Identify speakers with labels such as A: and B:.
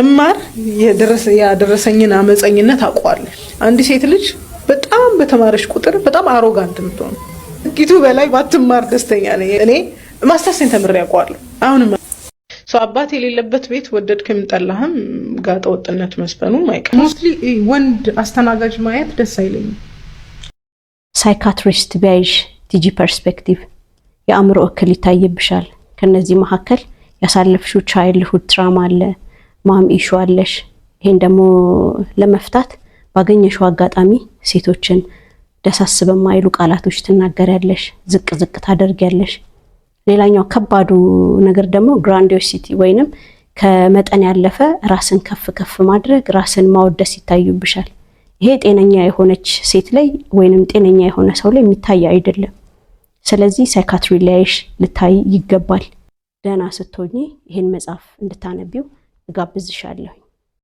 A: እማር ያደረሰኝን አመፀኝነት አውቀዋለሁ። አንድ ሴት ልጅ በጣም በተማረች ቁጥር በጣም አሮጋንት የምትሆን ጊቱ በላይ ባትማር ደስተኛ ነኝ። እኔ ማስተርሴን ተምሬ አውቀዋለሁ። አሁንም አባት የሌለበት ቤት ወደድክም ጠላህም ጋጠ ወጥነት መስፈኑ ማይቀር። ሞስትሊ ወንድ አስተናጋጅ ማየት ደስ አይለኝም።
B: ሳይካትሪስት ቢያይሽ ቲጂ ፐርስፔክቲቭ የአእምሮ እክል ይታይብሻል። ከነዚህ መካከል ያሳለፍሽው ቻይልድሁድ ትራማ አለ፣ ማም ኢሹ አለሽ። ይሄን ደግሞ ለመፍታት ባገኘሽው አጋጣሚ ሴቶችን ደሳስ በማይሉ ቃላቶች ትናገሪያለሽ፣ ዝቅ ዝቅ ታደርጊያለሽ። ሌላኛው ከባዱ ነገር ደግሞ ግራንዲዮሲቲ ወይንም ከመጠን ያለፈ ራስን ከፍ ከፍ ማድረግ፣ ራስን ማወደስ ይታዩብሻል። ይሄ ጤነኛ የሆነች ሴት ላይ ወይንም ጤነኛ የሆነ ሰው ላይ የሚታይ አይደለም። ስለዚህ ሳይካትሪ ላይሽ ልታይ ይገባል። ደህና ስትሆኚ ይሄን መጽሐፍ እንድታነቢው እጋብዝሻለሁ።